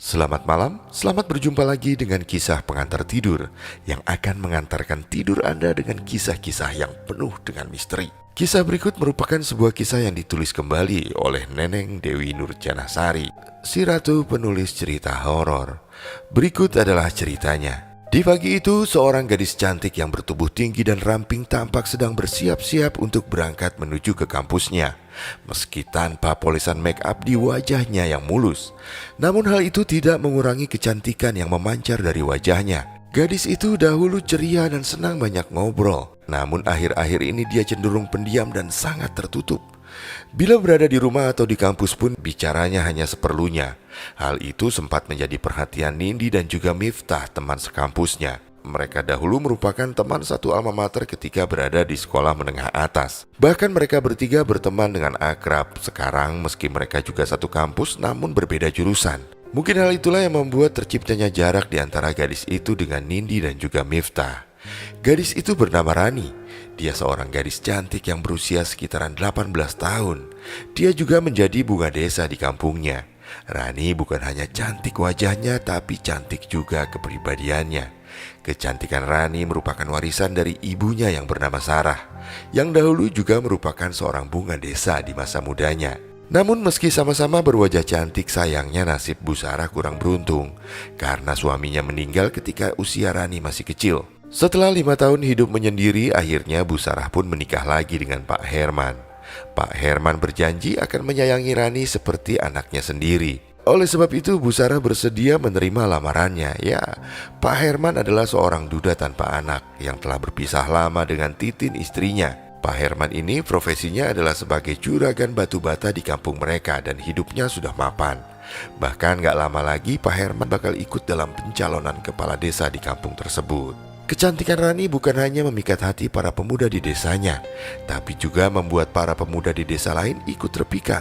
Selamat malam, selamat berjumpa lagi dengan kisah pengantar tidur yang akan mengantarkan tidur Anda dengan kisah-kisah yang penuh dengan misteri. Kisah berikut merupakan sebuah kisah yang ditulis kembali oleh Neneng Dewi Nurjanasari, si ratu penulis cerita horor. Berikut adalah ceritanya. Di pagi itu, seorang gadis cantik yang bertubuh tinggi dan ramping tampak sedang bersiap-siap untuk berangkat menuju ke kampusnya. Meski tanpa polesan make up di wajahnya yang mulus, namun hal itu tidak mengurangi kecantikan yang memancar dari wajahnya. Gadis itu dahulu ceria dan senang banyak ngobrol, namun akhir-akhir ini dia cenderung pendiam dan sangat tertutup. Bila berada di rumah atau di kampus pun bicaranya hanya seperlunya. Hal itu sempat menjadi perhatian Nindi dan juga Miftah, teman sekampusnya. Mereka dahulu merupakan teman satu alma mater ketika berada di sekolah menengah atas. Bahkan mereka bertiga berteman dengan akrab. Sekarang meski mereka juga satu kampus namun berbeda jurusan. Mungkin hal itulah yang membuat terciptanya jarak di antara gadis itu dengan Nindi dan juga Miftah. Gadis itu bernama Rani. Dia seorang gadis cantik yang berusia sekitaran 18 tahun. Dia juga menjadi bunga desa di kampungnya. Rani bukan hanya cantik wajahnya, tapi cantik juga kepribadiannya. Kecantikan Rani merupakan warisan dari ibunya yang bernama Sarah, yang dahulu juga merupakan seorang bunga desa di masa mudanya. Namun meski sama-sama berwajah cantik, sayangnya nasib Bu Sarah kurang beruntung karena suaminya meninggal ketika usia Rani masih kecil. Setelah 5 tahun hidup menyendiri, akhirnya Bu Sarah pun menikah lagi dengan Pak Herman. Pak Herman berjanji akan menyayangi Rani seperti anaknya sendiri. Oleh sebab itu Bu Sarah bersedia menerima lamarannya. Ya, Pak Herman adalah seorang duda tanpa anak yang telah berpisah lama dengan Titin istrinya. Pak Herman ini profesinya adalah sebagai juragan batu bata di kampung mereka dan hidupnya sudah mapan. Bahkan gak lama lagi Pak Herman bakal ikut dalam pencalonan kepala desa di kampung tersebut. Kecantikan Rani bukan hanya memikat hati para pemuda di desanya, tapi juga membuat para pemuda di desa lain ikut terpikat.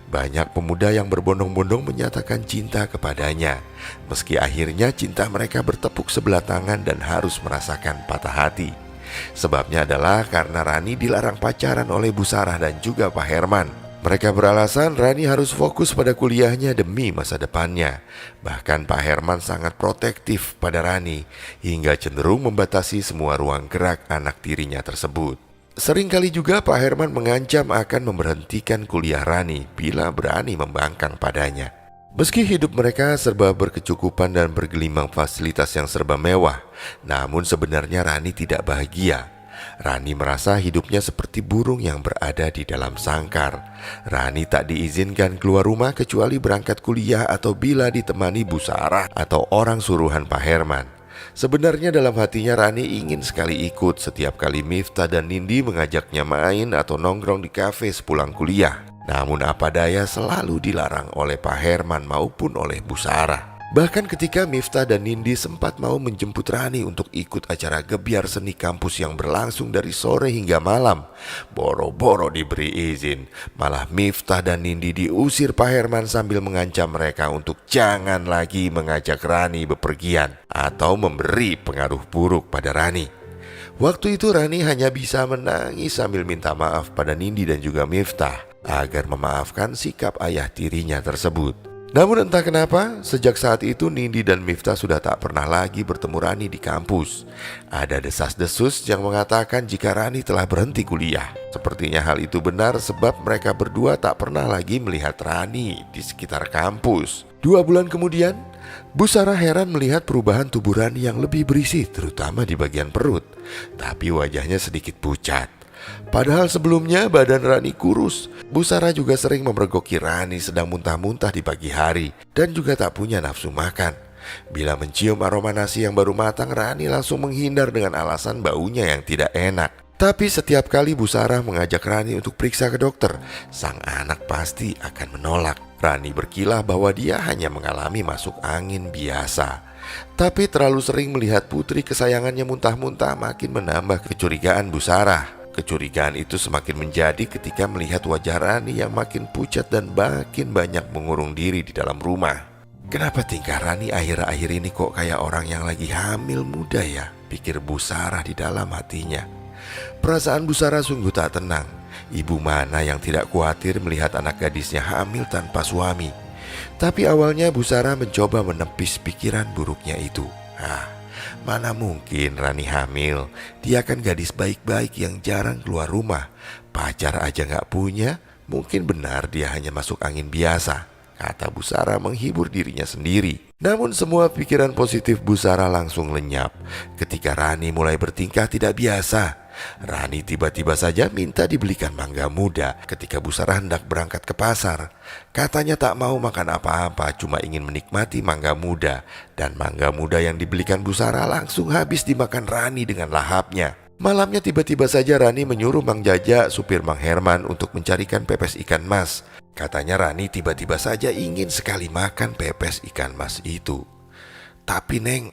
Banyak pemuda yang berbondong-bondong menyatakan cinta kepadanya. Meski akhirnya cinta mereka bertepuk sebelah tangan dan harus merasakan patah hati. Sebabnya adalah karena Rani dilarang pacaran oleh Bu Sarah dan juga Pak Herman. Mereka beralasan Rani harus fokus pada kuliahnya demi masa depannya. Bahkan Pak Herman sangat protektif pada Rani, hingga cenderung membatasi semua ruang gerak anak tirinya tersebut. Seringkali juga Pak Herman mengancam akan memberhentikan kuliah Rani bila berani membangkang padanya. Meski hidup mereka serba berkecukupan dan bergelimang fasilitas yang serba mewah, namun sebenarnya Rani tidak bahagia. Rani merasa hidupnya seperti burung yang berada di dalam sangkar. Rani tak diizinkan keluar rumah kecuali berangkat kuliah atau bila ditemani Bu Sarah atau orang suruhan Pak Herman. Sebenarnya dalam hatinya Rani ingin sekali ikut setiap kali Miftah dan Nindi mengajaknya main atau nongkrong di kafe sepulang kuliah. Namun apa daya selalu dilarang oleh Pak Herman maupun oleh Bu Sarah. Bahkan ketika Miftah dan Nindi sempat mau menjemput Rani untuk ikut acara gebyar seni kampus yang berlangsung dari sore hingga malam, boro-boro diberi izin, malah Miftah dan Nindi diusir Pak Herman sambil mengancam mereka untuk jangan lagi mengajak Rani bepergian atau memberi pengaruh buruk pada Rani. Waktu itu Rani hanya bisa menangis sambil minta maaf pada Nindi dan juga Miftah agar memaafkan sikap ayah tirinya tersebut. Namun entah kenapa, sejak saat itu Nindi dan Miftah sudah tak pernah lagi bertemu Rani di kampus. Ada desas-desus yang mengatakan jika Rani telah berhenti kuliah. Sepertinya hal itu benar sebab mereka berdua tak pernah lagi melihat Rani di sekitar kampus. 2 bulan kemudian, Bu Sarah heran melihat perubahan tubuh Rani yang lebih berisi, terutama di bagian perut. Tapi wajahnya sedikit pucat. Padahal sebelumnya badan Rani kurus. Bu Sarah juga sering memergoki Rani sedang muntah-muntah di pagi hari dan juga tak punya nafsu makan. Bila mencium aroma nasi yang baru matang, Rani langsung menghindar dengan alasan baunya yang tidak enak. Tapi setiap kali Bu Sarah mengajak Rani untuk periksa ke dokter, sang anak pasti akan menolak. Rani berkilah bahwa dia hanya mengalami masuk angin biasa. Tapi terlalu sering melihat putri kesayangannya muntah-muntah makin menambah kecurigaan Bu Sarah. Kecurigaan itu semakin menjadi ketika melihat wajah Rani yang makin pucat dan makin banyak mengurung diri di dalam rumah. Kenapa tingkah Rani akhir-akhir ini kok kayak orang yang lagi hamil muda ya? Pikir Bu Sarah di dalam hatinya. Perasaan Bu Sarah sungguh tak tenang. Ibu mana yang tidak khawatir melihat anak gadisnya hamil tanpa suami? Tapi awalnya Bu Sarah mencoba menepis pikiran buruknya itu. Mana mungkin Rani hamil? Dia kan gadis baik-baik yang jarang keluar rumah. Pacar aja gak punya. Mungkin benar dia hanya masuk angin biasa, kata Bu Sarah menghibur dirinya sendiri. Namun semua pikiran positif Bu Sarah langsung lenyap ketika Rani mulai bertingkah tidak biasa. Rani tiba-tiba saja minta dibelikan mangga muda ketika Bu Sarah hendak berangkat ke pasar. Katanya tak mau makan apa-apa, cuma ingin menikmati mangga muda. Dan mangga muda yang dibelikan Bu Sarah langsung habis dimakan Rani dengan lahapnya. Malamnya tiba-tiba saja Rani menyuruh Mang Jaja, supir Mang Herman, untuk mencarikan pepes ikan mas. Katanya Rani tiba-tiba saja ingin sekali makan pepes ikan mas itu. Tapi Neng,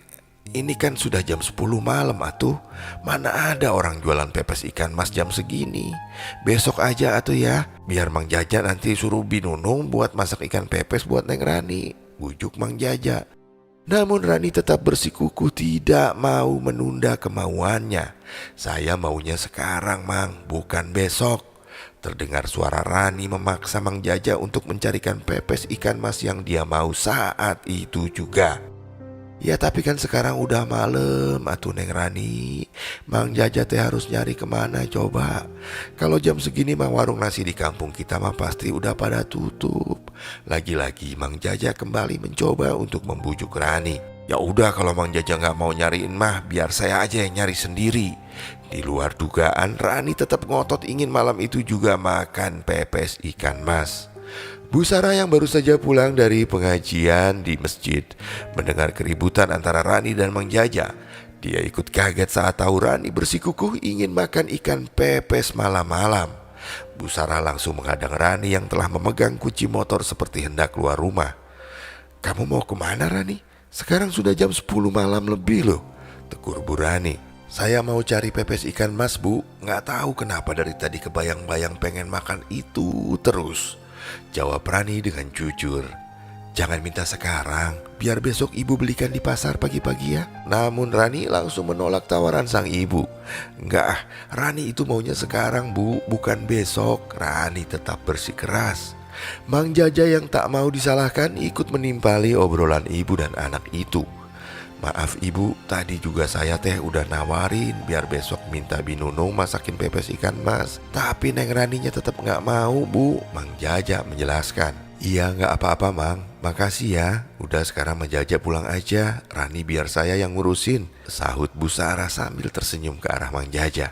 ini kan sudah jam 10 malam atuh. Mana ada orang jualan pepes ikan mas jam segini. Besok aja atuh ya. Biar Mang Jaja nanti suruh Binunung buat masak ikan pepes buat Neng Rani, bujuk Mang Jaja. Namun Rani tetap bersikukuh tidak mau menunda kemauannya. Saya maunya sekarang Mang, bukan besok. Terdengar suara Rani memaksa Mang Jaja untuk mencarikan pepes ikan mas yang dia mau saat itu juga. Ya tapi kan sekarang udah malam atuh Neng Rani. Mang Jaja teh harus nyari kemana coba? Kalau jam segini mah warung nasi di kampung kita mah pasti udah pada tutup. Lagi-lagi Mang Jaja kembali mencoba untuk membujuk Rani. Ya udah kalau Mang Jaja gak mau nyariin mah biar saya aja yang nyari sendiri. Di luar dugaan Rani tetap ngotot ingin malam itu juga makan pepes ikan mas. Bu Sarah yang baru saja pulang dari pengajian di masjid mendengar keributan antara Rani dan Mang Jaja. Dia ikut kaget saat tahu Rani bersikukuh ingin makan ikan pepes malam-malam. Bu Sarah langsung menghadang Rani yang telah memegang kunci motor seperti hendak keluar rumah. "Kamu mau kemana Rani? Sekarang sudah jam 10 malam lebih loh," tegur Bu Rani. "Saya mau cari pepes ikan mas Bu. Nggak tahu kenapa dari tadi kebayang-bayang pengen makan itu terus," jawab Rani dengan jujur. "Jangan minta sekarang, biar besok ibu belikan di pasar pagi-pagi ya." Namun Rani langsung menolak tawaran sang ibu. "Enggak, Rani itu maunya sekarang Bu, bukan besok." Rani tetap bersikeras. Mang Jaja yang tak mau disalahkan ikut menimpali obrolan ibu dan anak itu. "Maaf ibu, tadi juga saya teh udah nawarin biar besok minta Binunung masakin pepes ikan mas. Tapi Neng Raninya tetap gak mau Bu," Mang Jaja menjelaskan. "Iya gak apa-apa Mang, makasih ya. Udah sekarang Mang Jaja pulang aja, Rani biar saya yang ngurusin," sahut Bu Sarah sambil tersenyum ke arah Mang Jaja.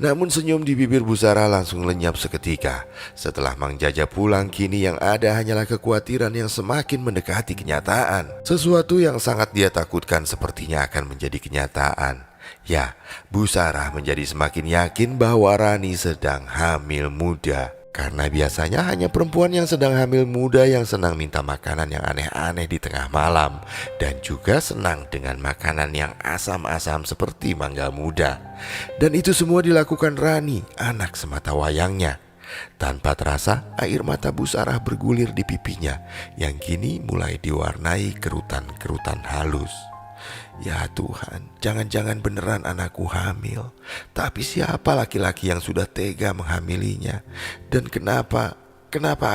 Namun senyum di bibir Bu Sarah langsung lenyap seketika. Setelah Mang Jaja pulang, kini yang ada hanyalah kekhawatiran yang semakin mendekati kenyataan. Sesuatu yang sangat dia takutkan sepertinya akan menjadi kenyataan. Ya, Bu Sarah menjadi semakin yakin bahwa Rani sedang hamil muda. Karena biasanya hanya perempuan yang sedang hamil muda yang senang minta makanan yang aneh-aneh di tengah malam. Dan juga senang dengan makanan yang asam-asam seperti mangga muda. Dan itu semua dilakukan Rani, anak semata wayangnya. Tanpa terasa air mata Bu Sarah bergulir di pipinya yang kini mulai diwarnai kerutan-kerutan halus. Ya Tuhan, jangan-jangan beneran anakku hamil. Tapi siapa laki-laki yang sudah tega menghamilinya? Dan kenapa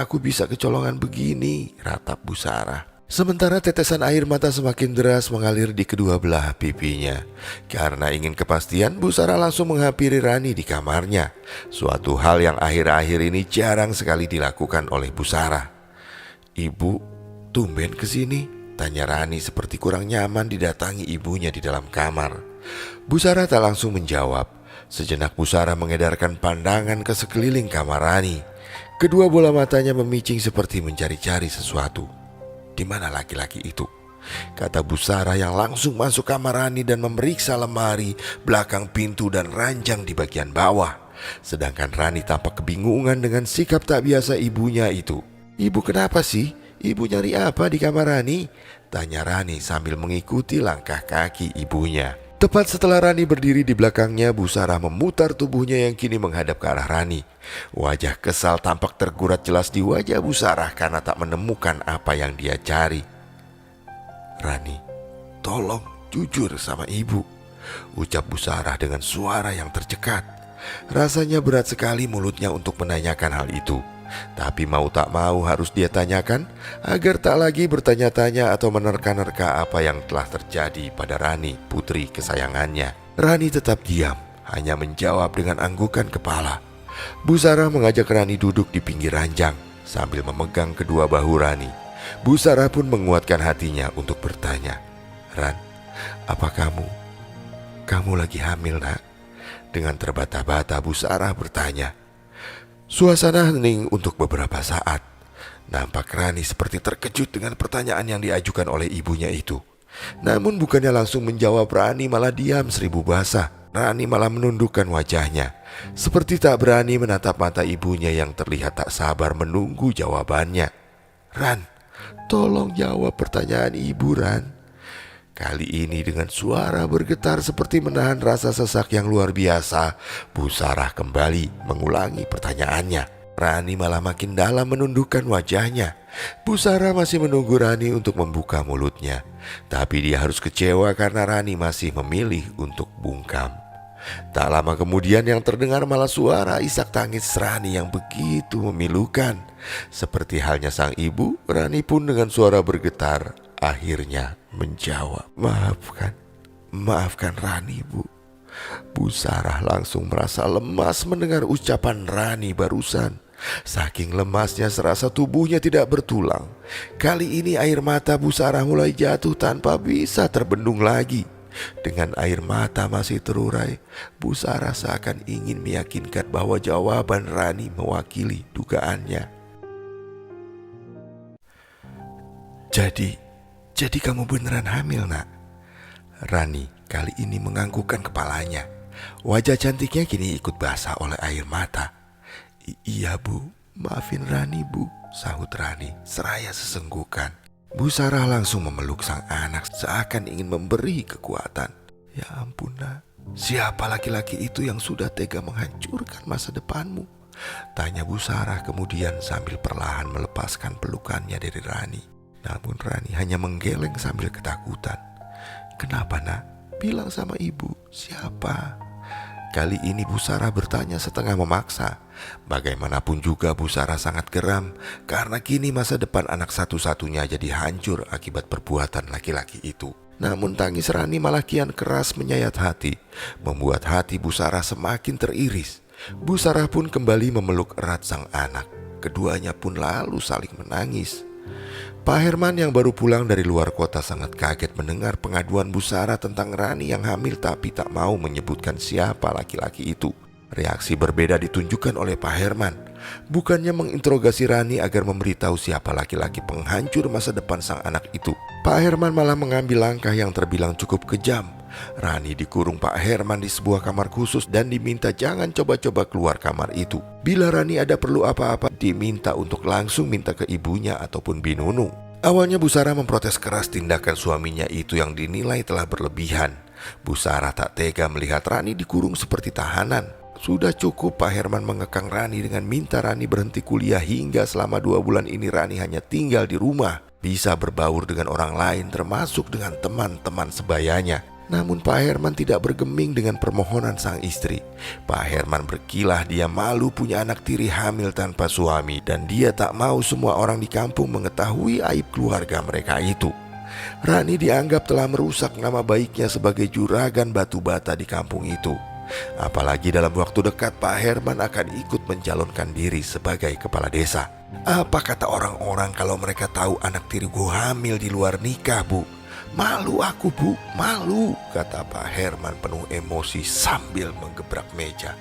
aku bisa kecolongan begini? Ratap Bu Sarah. Sementara tetesan air mata semakin deras mengalir di kedua belah pipinya. Karena ingin kepastian, Bu Sarah langsung menghampiri Rani di kamarnya. Suatu hal yang akhir-akhir ini jarang sekali dilakukan oleh Bu Sarah. "Ibu, tumben kesini?" tanya Rani seperti kurang nyaman didatangi ibunya di dalam kamar. Bu Sarah tak langsung menjawab. Sejenak Bu Sarah mengedarkan pandangan ke sekeliling kamar Rani. Kedua bola matanya memicing seperti mencari-cari sesuatu. "Di mana laki-laki itu?" kata Bu Sarah yang langsung masuk kamar Rani dan memeriksa lemari, belakang pintu dan ranjang di bagian bawah. Sedangkan Rani tampak kebingungan dengan sikap tak biasa ibunya itu. "Ibu kenapa sih? Ibu nyari apa di kamar Rani?" tanya Rani sambil mengikuti langkah kaki ibunya. Tepat setelah Rani berdiri di belakangnya, Bu Sarah memutar tubuhnya yang kini menghadap ke arah Rani. Wajah kesal tampak tergurat jelas di wajah Bu Sarah karena tak menemukan apa yang dia cari. "Rani, tolong jujur sama ibu," ucap Bu Sarah dengan suara yang tercekat. Rasanya berat sekali mulutnya untuk menanyakan hal itu. Tapi mau tak mau harus dia tanyakan agar tak lagi bertanya-tanya atau menerka-nerka apa yang telah terjadi pada Rani, putri kesayangannya. Rani tetap diam, hanya menjawab dengan anggukan kepala. Bu Sarah mengajak Rani duduk di pinggir ranjang sambil memegang kedua bahu Rani. Bu Sarah pun menguatkan hatinya untuk bertanya, "Ran, apa kamu lagi hamil, nak?" Dengan terbata-bata Bu Sarah bertanya. Suasana hening untuk beberapa saat. Nampak Rani seperti terkejut dengan pertanyaan yang diajukan oleh ibunya itu. Namun bukannya langsung menjawab, Rani malah diam seribu bahasa. Rani malah menundukkan wajahnya, seperti tak berani menatap mata ibunya yang terlihat tak sabar menunggu jawabannya. "Ran, tolong jawab pertanyaan ibu, Ran." Kali ini dengan suara bergetar seperti menahan rasa sesak yang luar biasa, Bu Sarah kembali mengulangi pertanyaannya. Rani malah makin dalam menundukkan wajahnya. Bu Sarah masih menunggu Rani untuk membuka mulutnya. Tapi dia harus kecewa karena Rani masih memilih untuk bungkam. Tak lama kemudian yang terdengar malah suara isak tangis Rani yang begitu memilukan. Seperti halnya sang ibu, Rani pun dengan suara bergetar akhirnya menjawab, Maafkan Rani, Bu." Bu Sarah langsung merasa lemas mendengar ucapan Rani barusan. Saking lemasnya serasa tubuhnya tidak bertulang. Kali ini air mata Bu Sarah mulai jatuh tanpa bisa terbendung lagi. Dengan air mata masih terurai, Bu Sarah seakan ingin meyakinkan bahwa jawaban Rani mewakili dugaannya. Jadi kamu beneran hamil, nak?" Rani kali ini menganggukkan kepalanya. Wajah cantiknya kini ikut basah oleh air mata. Iya, Bu, maafin Rani, Bu," sahut Rani seraya sesenggukan. Bu Sarah langsung memeluk sang anak seakan ingin memberi kekuatan. "Ya ampun, nak, siapa laki-laki itu yang sudah tega menghancurkan masa depanmu?" tanya Bu Sarah kemudian sambil perlahan melepaskan pelukannya dari Rani. Namun Rani hanya menggeleng sambil ketakutan. "Kenapa, nak? Bilang sama ibu, siapa?" Kali ini Bu Sarah bertanya setengah memaksa. Bagaimanapun juga Bu Sarah sangat geram karena kini masa depan anak satu-satunya jadi hancur akibat perbuatan laki-laki itu. Namun tangis Rani malah kian keras menyayat hati, membuat hati Bu Sarah semakin teriris. Bu Sarah pun kembali memeluk erat sang anak. Keduanya pun lalu saling menangis. Pak Herman yang baru pulang dari luar kota sangat kaget mendengar pengaduan Bu Sarah tentang Rani yang hamil tapi tak mau menyebutkan siapa laki-laki itu. Reaksi berbeda ditunjukkan oleh Pak Herman. Bukannya menginterogasi Rani agar memberitahu siapa laki-laki penghancur masa depan sang anak itu, Pak Herman malah mengambil langkah yang terbilang cukup kejam. Rani dikurung Pak Herman di sebuah kamar khusus dan diminta jangan coba-coba keluar kamar itu. Bila Rani ada perlu apa-apa, diminta untuk langsung minta ke ibunya ataupun Binunu. Awalnya Bu Sarah memprotes keras tindakan suaminya itu yang dinilai telah berlebihan. Bu Sarah tak tega melihat Rani dikurung seperti tahanan. Sudah cukup Pak Herman mengekang Rani dengan minta Rani berhenti kuliah hingga selama 2 bulan ini Rani hanya tinggal di rumah. Bisa berbaur dengan orang lain termasuk dengan teman-teman sebayanya. Namun Pak Herman tidak bergeming dengan permohonan sang istri. Pak Herman berkilah dia malu punya anak tiri hamil tanpa suami dan dia tak mau semua orang di kampung mengetahui aib keluarga mereka itu. Rani dianggap telah merusak nama baiknya sebagai juragan batu bata di kampung itu. Apalagi dalam waktu dekat Pak Herman akan ikut mencalonkan diri sebagai kepala desa. Apa kata orang-orang kalau mereka tahu anak tiriku hamil di luar nikah, Bu? "Malu aku, Bu, malu," kata Pak Herman penuh emosi sambil menggebrak meja.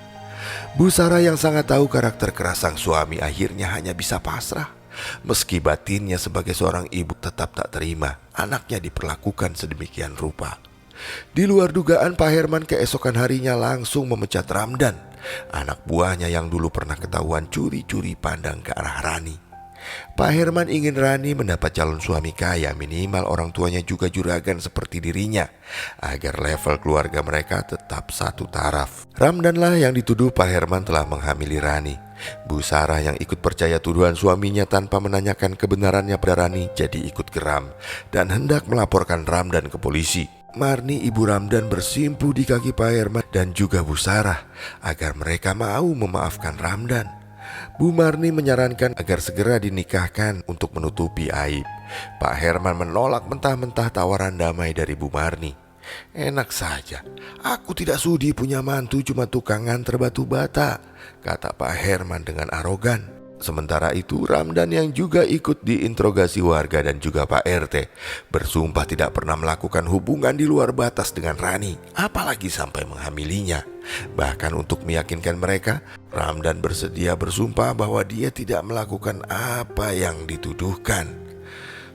Bu Sarah yang sangat tahu karakter keras sang suami akhirnya hanya bisa pasrah. Meski batinnya sebagai seorang ibu tetap tak terima anaknya diperlakukan sedemikian rupa. Di luar dugaan Pak Herman keesokan harinya langsung memecat Ramdan, anak buahnya yang dulu pernah ketahuan curi-curi pandang ke arah Rani. Pak Herman ingin Rani mendapat calon suami kaya, minimal orang tuanya juga juragan seperti dirinya, agar level keluarga mereka tetap satu taraf. Ramdanlah yang dituduh Pak Herman telah menghamili Rani. Bu Sarah yang ikut percaya tuduhan suaminya tanpa menanyakan kebenarannya pada Rani jadi ikut geram dan hendak melaporkan Ramdan ke polisi. Marni ibu Ramdan bersimpuh di kaki Pak Herman dan juga Bu Sarah agar mereka mau memaafkan Ramdan. Bu Marni menyarankan agar segera dinikahkan untuk menutupi aib. Pak Herman menolak mentah-mentah tawaran damai dari Bu Marni. "Enak saja, aku tidak sudi punya mantu cuma tukang nganter batu bata," kata Pak Herman dengan arogan. Sementara itu Ramdan yang juga ikut diinterogasi warga dan juga Pak RT bersumpah tidak pernah melakukan hubungan di luar batas dengan Rani, apalagi sampai menghamilinya. Bahkan untuk meyakinkan mereka, Ramdan bersedia bersumpah bahwa dia tidak melakukan apa yang dituduhkan.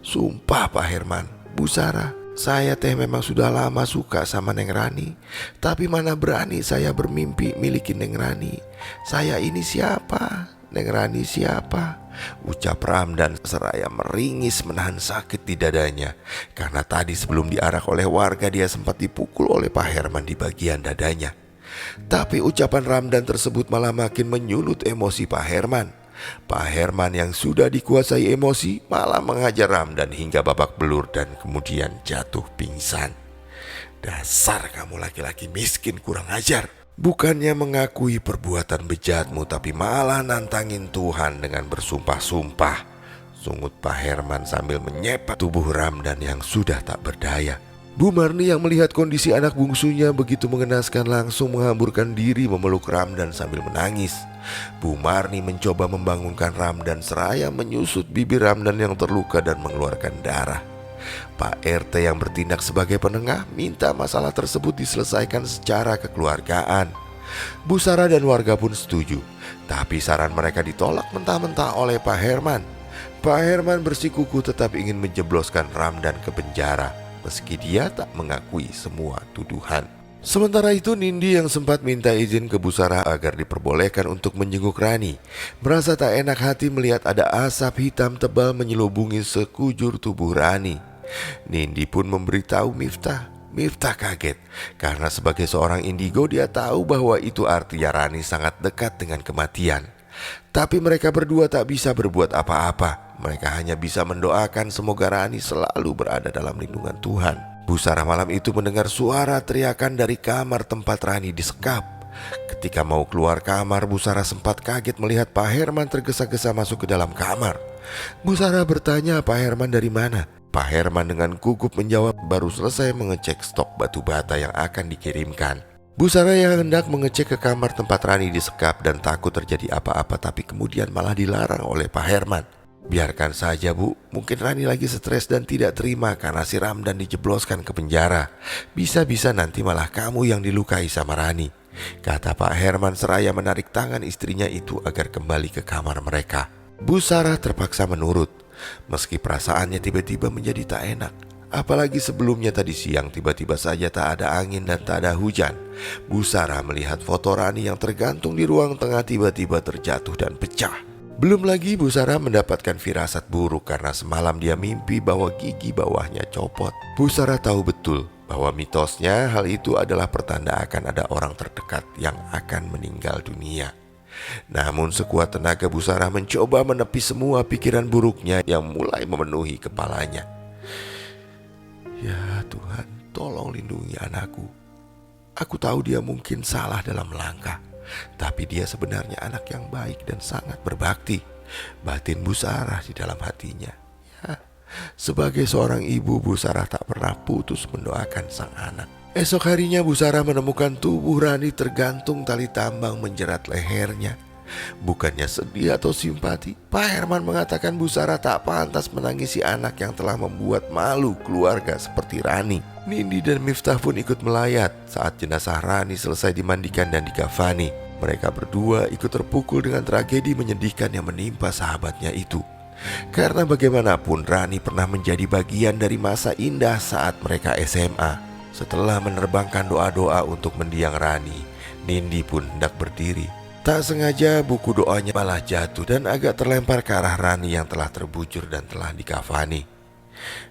"Sumpah Pak Herman, Bu Sarah, saya teh memang sudah lama suka sama Neng Rani. Tapi mana berani saya bermimpi miliki Neng Rani. Saya ini siapa? Neng Rani siapa?" ucap Ramdan seraya meringis menahan sakit di dadanya. Karena tadi sebelum diarak oleh warga dia sempat dipukul oleh Pak Herman di bagian dadanya. Tapi ucapan Ramdan tersebut malah makin menyulut emosi Pak Herman. Pak Herman yang sudah dikuasai emosi malah mengajar Ramdan hingga babak belur dan kemudian jatuh pingsan. "Dasar kamu laki-laki miskin kurang ajar. Bukannya mengakui perbuatan bejatmu tapi malah nantangin Tuhan dengan bersumpah-sumpah," sungut Pak Herman sambil menyepak tubuh Ramdan yang sudah tak berdaya. Bu Marni yang melihat kondisi anak bungsunya begitu mengenaskan langsung menghamburkan diri memeluk Ramdan sambil menangis. Bu Marni mencoba membangunkan Ramdan seraya menyusut bibir Ramdan yang terluka dan mengeluarkan darah. Pak RT yang bertindak sebagai penengah minta masalah tersebut diselesaikan secara kekeluargaan. Bu Sarah dan warga pun setuju, tapi saran mereka ditolak mentah-mentah oleh Pak Herman. Pak Herman bersikukuh tetap ingin menjebloskan Ramdan ke penjara, meski dia tak mengakui semua tuduhan. Sementara itu Nindi yang sempat minta izin ke Bu Sarah agar diperbolehkan untuk menjenguk Rani, merasa tak enak hati melihat ada asap hitam tebal menyelubungi sekujur tubuh Rani. Nindi pun memberitahu Miftah. Miftah kaget karena sebagai seorang indigo dia tahu bahwa itu artinya Rani sangat dekat dengan kematian. Tapi mereka berdua tak bisa berbuat apa-apa. Mereka hanya bisa mendoakan semoga Rani selalu berada dalam lindungan Tuhan. Bu Sarah malam itu mendengar suara teriakan dari kamar tempat Rani disekap. Ketika mau keluar kamar, Bu Sarah sempat kaget melihat Pak Herman tergesa-gesa masuk ke dalam kamar. Bu Sarah bertanya Pak Herman dari mana. Pak Herman dengan gugup menjawab baru selesai mengecek stok batu bata yang akan dikirimkan. Bu Sarah yang hendak mengecek ke kamar tempat Rani disekap dan takut terjadi apa-apa tapi kemudian malah dilarang oleh Pak Herman. "Biarkan saja Bu, mungkin Rani lagi stres dan tidak terima karena si Ramdan dijebloskan ke penjara. Bisa-bisa nanti malah kamu yang dilukai sama Rani," kata Pak Herman seraya menarik tangan istrinya itu agar kembali ke kamar mereka. Bu Sarah terpaksa menurut. Meski perasaannya tiba-tiba menjadi tak enak. Apalagi sebelumnya tadi siang tiba-tiba saja tak ada angin dan tak ada hujan. Bu Sarah melihat foto Rani yang tergantung di ruang tengah tiba-tiba terjatuh dan pecah. Belum lagi Bu Sarah mendapatkan firasat buruk karena semalam dia mimpi bahwa gigi bawahnya copot. Bu Sarah tahu betul bahwa mitosnya hal itu adalah pertanda akan ada orang terdekat yang akan meninggal dunia. Namun sekuat tenaga Bu Sarah mencoba menepi semua pikiran buruknya yang mulai memenuhi kepalanya. "Ya Tuhan, tolong lindungi anakku. Aku tahu dia mungkin salah dalam langkah, tapi dia sebenarnya anak yang baik dan sangat berbakti," batin Bu Sarah di dalam hatinya. Ya, sebagai seorang ibu, Bu Sarah tak pernah putus mendoakan sang anak. Esok harinya Bu Sarah menemukan tubuh Rani tergantung tali tambang menjerat lehernya. Bukannya sedih atau simpati, Pak Herman mengatakan Bu Sarah tak pantas menangisi anak yang telah membuat malu keluarga seperti Rani. Nindi dan Miftah pun ikut melayat saat jenazah Rani selesai dimandikan dan dikafani. Mereka berdua ikut terpukul dengan tragedi menyedihkan yang menimpa sahabatnya itu. Karena bagaimanapun Rani pernah menjadi bagian dari masa indah saat mereka SMA. Setelah menerbangkan doa-doa untuk mendiang Rani, Nindi pun hendak berdiri. Tak sengaja buku doanya malah jatuh dan agak terlempar ke arah Rani yang telah terbujur dan telah dikafani.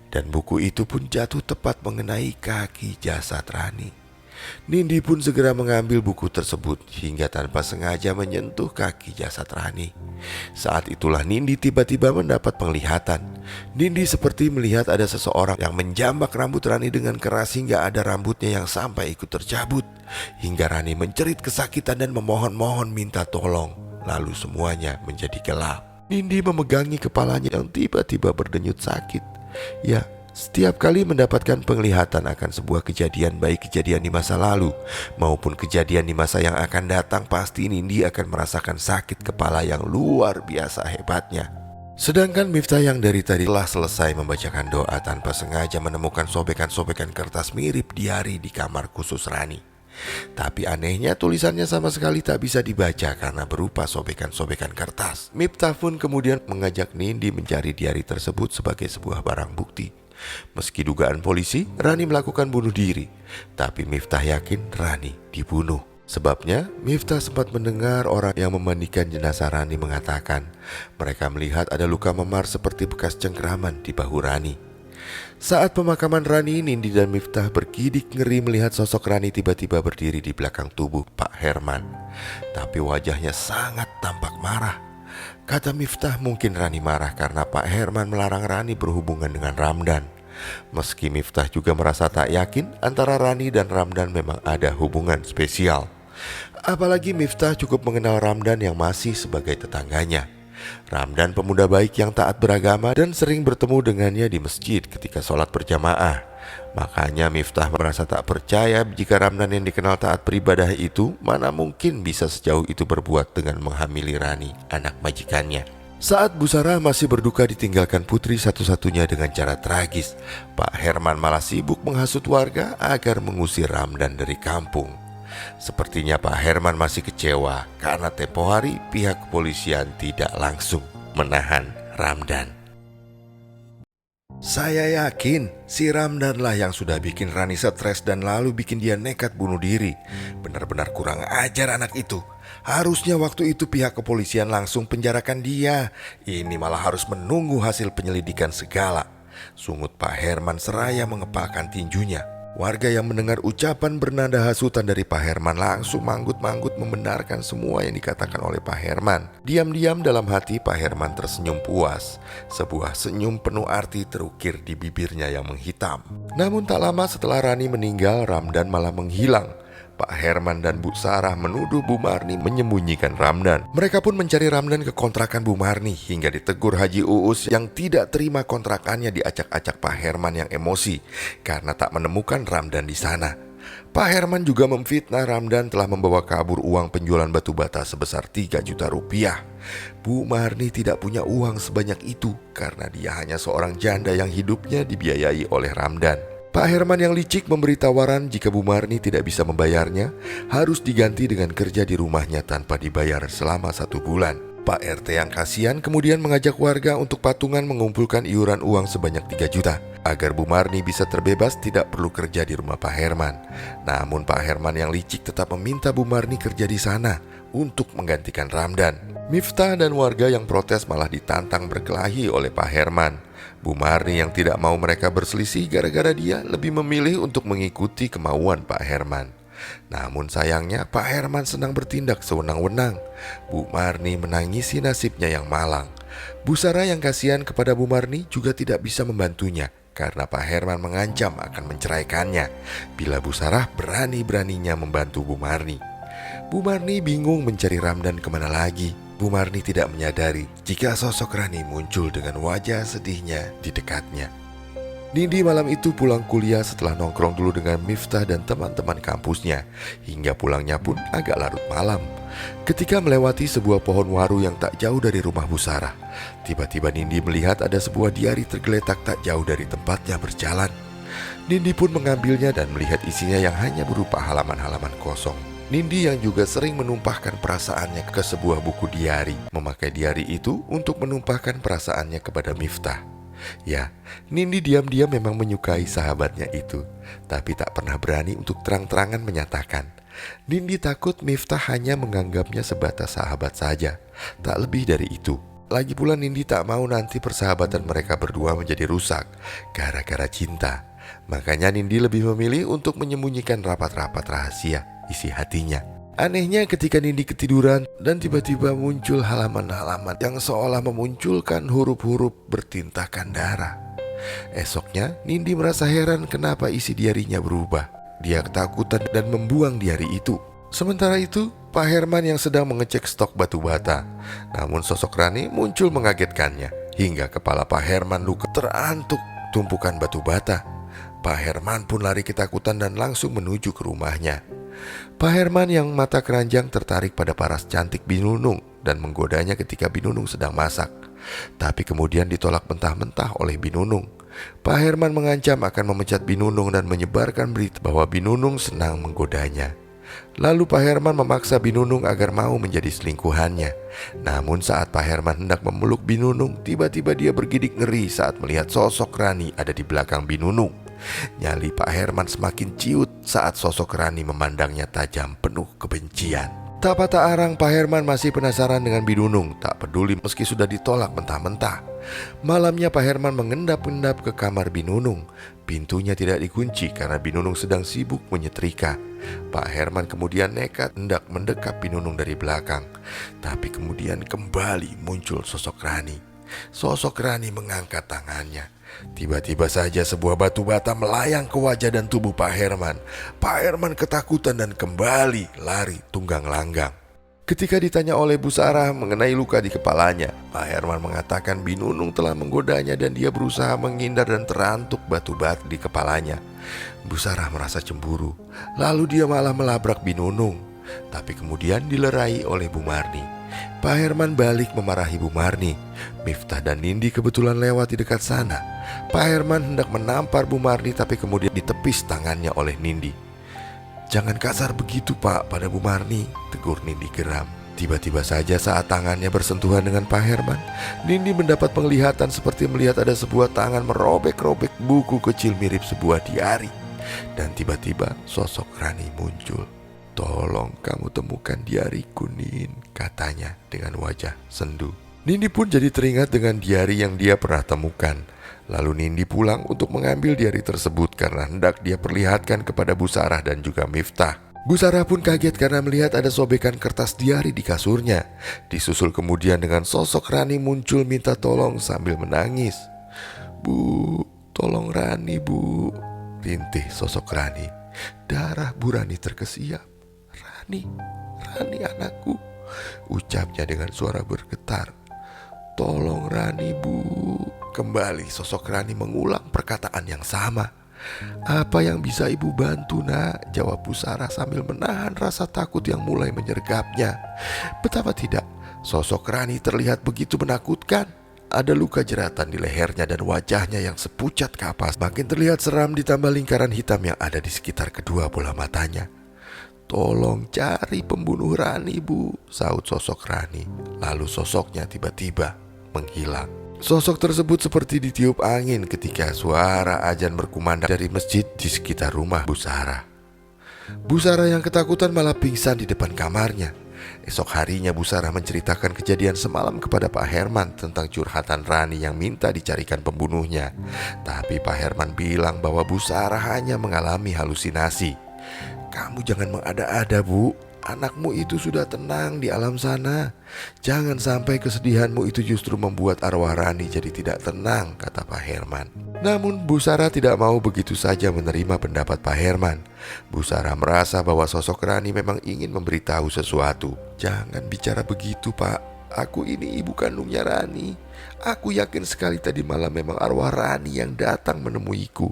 Dan buku itu pun jatuh tepat mengenai kaki jasad Rani. Nindi pun segera mengambil buku tersebut hingga tanpa sengaja menyentuh kaki jasad Rani. Saat itulah Nindi tiba-tiba mendapat penglihatan. Nindi seperti melihat ada seseorang yang menjambak rambut Rani dengan keras hingga ada rambutnya yang sampai ikut tercabut. Hingga Rani menjerit kesakitan dan memohon-mohon minta tolong. lalu semuanya menjadi gelap. Nindi memegangi kepalanya yang tiba-tiba berdenyut sakit. Ya, setiap kali mendapatkan penglihatan akan sebuah kejadian, baik kejadian di masa lalu maupun kejadian di masa yang akan datang, pasti Nindi akan merasakan sakit kepala yang luar biasa hebatnya. Sedangkan Miftah yang dari tadi telah selesai membacakan doa tanpa sengaja menemukan sobekan-sobekan kertas mirip diari di kamar khusus Rani. Tapi anehnya tulisannya sama sekali tak bisa dibaca karena berupa sobekan-sobekan kertas. Miftah pun kemudian mengajak Nindi mencari diari tersebut sebagai sebuah barang bukti. Meski dugaan polisi Rani melakukan bunuh diri, tapi Miftah yakin Rani dibunuh. Sebabnya, Miftah sempat mendengar orang yang memandikan jenazah Rani mengatakan mereka melihat ada luka memar seperti bekas cengkeraman di bahu Rani. Saat pemakaman Rani, Nindi dan Miftah bergidik ngeri melihat sosok Rani tiba-tiba berdiri di belakang tubuh Pak Herman. Tapi wajahnya sangat tampak marah. Kata Miftah, mungkin Rani marah karena Pak Herman melarang Rani berhubungan dengan Ramdan. Meski Miftah juga merasa tak yakin antara Rani dan Ramdan memang ada hubungan spesial. Apalagi Miftah cukup mengenal Ramdan yang masih sebagai tetangganya. Ramdan pemuda baik yang taat beragama dan sering bertemu dengannya di masjid ketika sholat berjamaah. Makanya Miftah merasa tak percaya jika Ramdan yang dikenal taat beribadah itu mana mungkin bisa sejauh itu berbuat dengan menghamili Rani, anak majikannya. Saat Bu Sarah masih berduka ditinggalkan putri satu-satunya dengan cara tragis, Pak Herman malah sibuk menghasut warga agar mengusir Ramdan dari kampung. Sepertinya Pak Herman masih kecewa karena tempo hari pihak kepolisian tidak langsung menahan Ramdan. Saya yakin si Ramdanlah yang sudah bikin Rani stres dan lalu bikin dia nekat bunuh diri. Benar-benar kurang ajar anak itu. Harusnya waktu itu pihak kepolisian langsung penjarakan dia. Ini malah harus menunggu hasil penyelidikan segala. Sungut Pak Herman seraya mengepalkan tinjunya. Warga yang mendengar ucapan bernada hasutan dari Pak Herman langsung manggut-manggut membenarkan semua yang dikatakan oleh Pak Herman. Diam-diam dalam hati Pak Herman tersenyum puas. Sebuah senyum penuh arti terukir di bibirnya yang menghitam. Namun tak lama setelah Rani meninggal, Ramdan malah menghilang. Pak Herman dan Bu Sarah menuduh Bu Marni menyembunyikan Ramdan. Mereka pun mencari Ramdan ke kontrakan Bu Marni hingga ditegur Haji Uus yang tidak terima kontrakannya diacak-acak Pak Herman yang emosi karena tak menemukan Ramdan di sana. Pak Herman juga memfitnah Ramdan telah membawa kabur uang penjualan batu bata sebesar 3 juta rupiah. Bu Marni tidak punya uang sebanyak itu karena dia hanya seorang janda yang hidupnya dibiayai oleh Ramdan. Pak Herman yang licik memberi tawaran jika Bu Marni tidak bisa membayarnya, harus diganti dengan kerja di rumahnya tanpa dibayar selama 1 bulan. Pak RT yang kasihan kemudian mengajak warga untuk patungan mengumpulkan iuran uang sebanyak 3 juta agar Bu Marni bisa terbebas tidak perlu kerja di rumah Pak Herman. Namun Pak Herman yang licik tetap meminta Bu Marni kerja di sana untuk menggantikan Ramdan. Miftah dan warga yang protes malah ditantang berkelahi oleh Pak Herman. Bu Marni yang tidak mau mereka berselisih gara-gara dia lebih memilih untuk mengikuti kemauan Pak Herman. Namun sayangnya Pak Herman senang bertindak sewenang-wenang. Bu Marni menangisi nasibnya yang malang. Bu Sarah yang kasihan kepada Bu Marni juga tidak bisa membantunya karena Pak Herman mengancam akan menceraikannya bila Bu Sarah berani-beraninya membantu Bu Marni. Bu Marni bingung mencari Ramdan kemana lagi. Bu Marni tidak menyadari jika sosok Rani muncul dengan wajah sedihnya di dekatnya. Nindi malam itu pulang kuliah setelah nongkrong dulu dengan Miftah dan teman-teman kampusnya. Hingga pulangnya pun agak larut malam. Ketika melewati sebuah pohon waru yang tak jauh dari rumah Bu Sarah, tiba-tiba Nindi melihat ada sebuah diari tergeletak tak jauh dari tempatnya berjalan. Nindi pun mengambilnya dan melihat isinya yang hanya berupa halaman-halaman kosong. Nindi yang juga sering menumpahkan perasaannya ke sebuah buku diari, memakai diari itu untuk menumpahkan perasaannya kepada Miftah. Ya, Nindi diam-diam memang menyukai sahabatnya itu, tapi tak pernah berani untuk terang-terangan menyatakan. Nindi takut Miftah hanya menganggapnya sebatas sahabat saja, tak lebih dari itu. Lagi pula Nindi tak mau nanti persahabatan mereka berdua menjadi rusak gara-gara cinta. Makanya Nindi lebih memilih untuk menyembunyikan rapat-rapat rahasia isi hatinya. Anehnya ketika Nindi ketiduran dan tiba-tiba muncul halaman-halaman yang seolah memunculkan huruf-huruf bertintahkan darah. Esoknya Nindi merasa heran kenapa isi diarinya berubah. Dia ketakutan dan membuang diari itu. Sementara itu, Pak Herman yang sedang mengecek stok batu bata. Namun sosok Rani muncul mengagetkannya, hingga kepala Pak Herman luka terantuk tumpukan batu bata. Pak Herman pun lari ketakutan dan langsung menuju ke rumahnya. Pak Herman yang mata keranjang tertarik pada paras cantik Binunung dan menggodanya ketika Binunung sedang masak. Tapi kemudian ditolak mentah-mentah oleh Binunung. Pak Herman mengancam akan memecat Binunung dan menyebarkan berita bahwa Binunung senang menggodanya. Lalu Pak Herman memaksa Binunung agar mau menjadi selingkuhannya. Namun saat Pak Herman hendak memeluk Binunung, tiba-tiba dia bergidik ngeri saat melihat sosok Rani ada di belakang Binunung. Nyali Pak Herman semakin ciut saat sosok Rani memandangnya tajam penuh kebencian. Tak patah arang, Pak Herman masih penasaran dengan Binunung, tak peduli meski sudah ditolak mentah-mentah. Malamnya Pak Herman mengendap-endap ke kamar Binunung. Pintunya tidak dikunci karena Binunung sedang sibuk menyetrika. Pak Herman kemudian nekat hendak mendekap Binunung dari belakang. Tapi kemudian kembali muncul sosok Rani. Sosok Rani mengangkat tangannya. Tiba-tiba saja sebuah batu bata melayang ke wajah dan tubuh Pak Herman. Pak Herman ketakutan dan kembali lari tunggang langgang. Ketika ditanya oleh Bu Sarah mengenai luka di kepalanya, Pak Herman mengatakan Binunung telah menggodanya dan dia berusaha menghindar dan terantuk batu bata di kepalanya. Bu Sarah merasa cemburu, lalu dia malah melabrak Binunung. Tapi kemudian dilerai oleh Bu Marni. Pak Herman balik memarahi Bu Marni. Miftah dan Nindi kebetulan lewat di dekat sana. Pak Herman hendak menampar Bu Marni, tapi kemudian ditepis tangannya oleh Nindi. "Jangan kasar begitu Pak pada Bu Marni," tegur Nindi geram. Tiba-tiba saja saat tangannya bersentuhan dengan Pak Herman, Nindi mendapat penglihatan seperti melihat ada sebuah tangan merobek-robek buku kecil mirip sebuah diari. Dan tiba-tiba sosok Rani muncul. "Tolong kamu temukan diariku, Nin," katanya dengan wajah sendu. Nindi pun jadi teringat dengan diari yang dia pernah temukan. Lalu Nindi pulang untuk mengambil diari tersebut karena hendak dia perlihatkan kepada Bu Sarah dan juga Miftah. Bu Sarah pun kaget karena melihat ada sobekan kertas diari di kasurnya. Disusul kemudian dengan sosok Rani muncul minta tolong sambil menangis. "Bu, tolong Rani, Bu," rintih sosok Rani. "Darah Bu Rani terkesiap. Rani, Rani anakku," ucapnya dengan suara bergetar. "Tolong Rani, Bu." Kembali sosok Rani mengulang perkataan yang sama. "Apa yang bisa ibu bantu, Nak?" jawab Bu Sarah sambil menahan rasa takut yang mulai menyergapnya. Betapa tidak, sosok Rani terlihat begitu menakutkan. Ada luka jeratan di lehernya dan wajahnya yang sepucat kapas makin terlihat seram ditambah lingkaran hitam yang ada di sekitar kedua bola matanya. "Tolong cari pembunuh Rani, Bu," saut sosok Rani. Lalu sosoknya tiba-tiba menghilang. Sosok tersebut seperti ditiup angin ketika suara azan berkumandang dari masjid di sekitar rumah Bu Sarah. Bu Sarah yang ketakutan malah pingsan di depan kamarnya. Esok harinya Bu Sarah menceritakan kejadian semalam kepada Pak Herman tentang curhatan Rani yang minta dicarikan pembunuhnya. Tapi Pak Herman bilang bahwa Bu Sarah hanya mengalami halusinasi. "Kamu jangan mengada-ada, Bu. Anakmu itu sudah tenang di alam sana. Jangan sampai kesedihanmu itu justru membuat arwah Rani jadi tidak tenang," kata Pak Herman. Namun Bu Sarah tidak mau begitu saja menerima pendapat Pak Herman. Bu Sarah merasa bahwa sosok Rani memang ingin memberitahu sesuatu. "Jangan bicara begitu, Pak. Aku ini ibu kandungnya Rani. Aku yakin sekali tadi malam memang arwah Rani yang datang menemuiku,"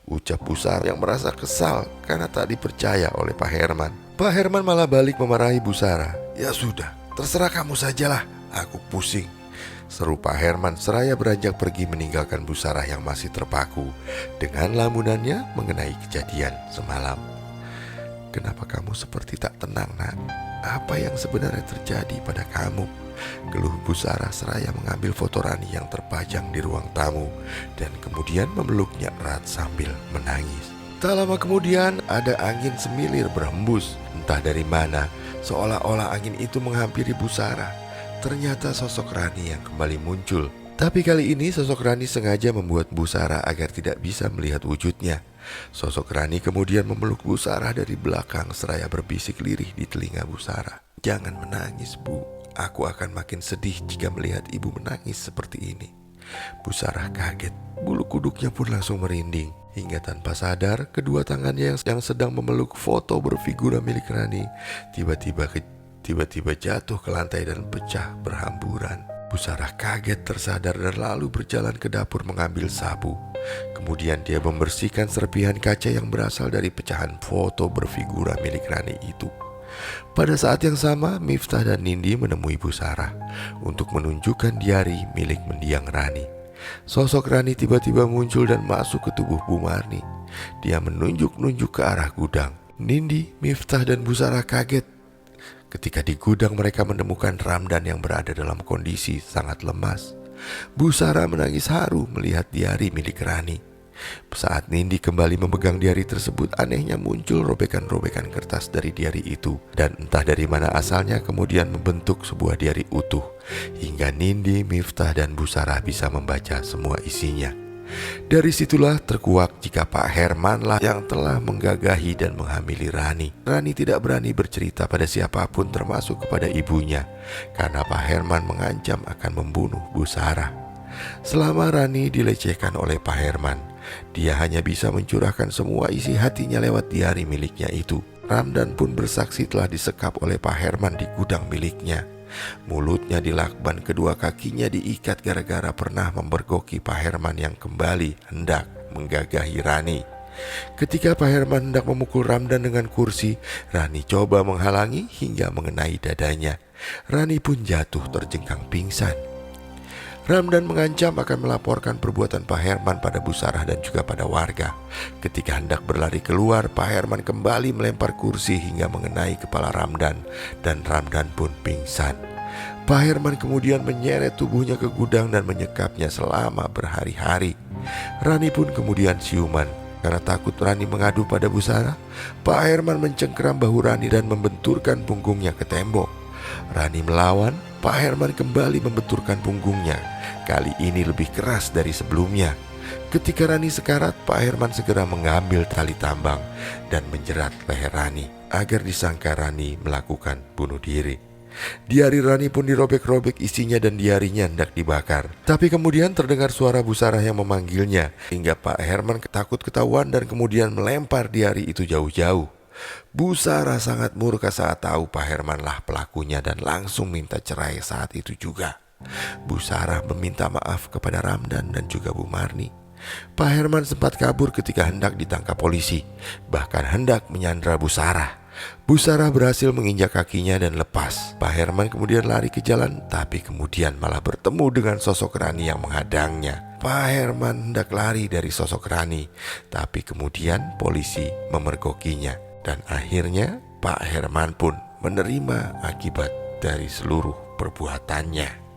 ucap Bu Sarah yang merasa kesal karena tak dipercaya oleh Pak Herman. Pak Herman malah balik memarahi Bu Sarah. "Ya sudah, terserah kamu sajalah, aku pusing," seru Pak Herman seraya beranjak pergi meninggalkan Bu Sarah yang masih terpaku dengan lamunannya mengenai kejadian semalam. "Kenapa kamu seperti tak tenang, Nak? Apa yang sebenarnya terjadi pada kamu?" geluh Bu Sarah seraya mengambil foto Rani yang terpajang di ruang tamu dan kemudian memeluknya erat sambil menangis. Tak lama kemudian ada angin semilir berhembus. Entah dari mana, seolah-olah angin itu menghampiri Bu Sarah. Ternyata sosok Rani yang kembali muncul. Tapi kali ini sosok Rani sengaja membuat Bu Sarah agar tidak bisa melihat wujudnya. Sosok Rani kemudian memeluk Bu Sarah dari belakang seraya berbisik lirih di telinga Bu Sarah. "Jangan menangis, Bu. Aku akan makin sedih jika melihat ibu menangis seperti ini. Bu Sarah kaget, bulu kuduknya pun langsung merinding. Hingga tanpa sadar, kedua tangannya yang sedang memeluk foto berfigura milik Rani tiba-tiba jatuh ke lantai dan pecah berhamburan. Bu Sarah kaget tersadar dan lalu berjalan ke dapur mengambil sapu. Kemudian dia membersihkan serpihan kaca yang berasal dari pecahan foto berfigura milik Rani itu. Pada saat yang sama, Miftah dan Nindi menemui Bu Sarah untuk menunjukkan diari milik mendiang Rani. Sosok Rani tiba-tiba muncul dan masuk ke tubuh Bu Marni. Dia menunjuk-nunjuk ke arah gudang. Nindi, Miftah dan Bu Sarah kaget ketika di gudang mereka menemukan Ramdan yang berada dalam kondisi sangat lemas. Bu Sarah menangis haru melihat diari milik Rani. Saat Nindi kembali memegang diari tersebut, anehnya muncul robekan-robekan kertas dari diari itu. Dan entah dari mana asalnya kemudian membentuk sebuah diari utuh. Hingga Nindi, Miftah dan Bu Sarah bisa membaca semua isinya. Dari situlah terkuak jika Pak Herman lah yang telah menggagahi dan menghamili Rani. Rani tidak berani bercerita pada siapapun termasuk kepada ibunya, karena Pak Herman mengancam akan membunuh Bu Sarah. Selama Rani dilecehkan oleh Pak Herman, dia hanya bisa mencurahkan semua isi hatinya lewat diari miliknya itu. Ramdan pun bersaksi telah disekap oleh Pak Herman di gudang miliknya. Mulutnya dilakban, kedua kakinya diikat gara-gara pernah memergoki Pak Herman yang kembali hendak menggagahi Rani. Ketika Pak Herman hendak memukul Ramdan dengan kursi, Rani coba menghalangi hingga mengenai dadanya. Rani pun jatuh terjengkang pingsan. Ramdan mengancam akan melaporkan perbuatan Pak Herman pada Bu Sarah dan juga pada warga. Ketika hendak berlari keluar, Pak Herman kembali melempar kursi hingga mengenai kepala Ramdan, dan Ramdan pun pingsan. Pak Herman kemudian menyeret tubuhnya ke gudang dan menyekapnya selama berhari-hari. Rani pun kemudian siuman. Karena takut Rani mengadu pada Bu Sarah, Pak Herman mencengkeram bahu Rani dan membenturkan punggungnya ke tembok. Rani melawan, Pak Herman kembali membenturkan punggungnya. Kali ini lebih keras dari sebelumnya. Ketika Rani sekarat, Pak Herman segera mengambil tali tambang dan menjerat leher Rani agar disangka Rani melakukan bunuh diri. Diari Rani pun dirobek-robek isinya dan diarinya hendak dibakar. Tapi kemudian terdengar suara Bu Sarah yang memanggilnya, hingga Pak Herman takut ketahuan dan kemudian melempar diari itu jauh-jauh. Bu Sarah sangat murka saat tahu Pak Herman lah pelakunya dan langsung minta cerai saat itu juga. Bu Sarah meminta maaf kepada Ramdan dan juga Bu Marni. Pak Herman sempat kabur ketika hendak ditangkap polisi, bahkan hendak menyandra Bu Sarah. Bu Sarah berhasil menginjak kakinya dan lepas. Pak Herman kemudian lari ke jalan, tapi kemudian malah bertemu dengan sosok Rani yang menghadangnya. Pak Herman hendak lari dari sosok Rani, tapi kemudian polisi memergokinya. Dan akhirnya Pak Herman pun menerima akibat dari seluruh perbuatannya.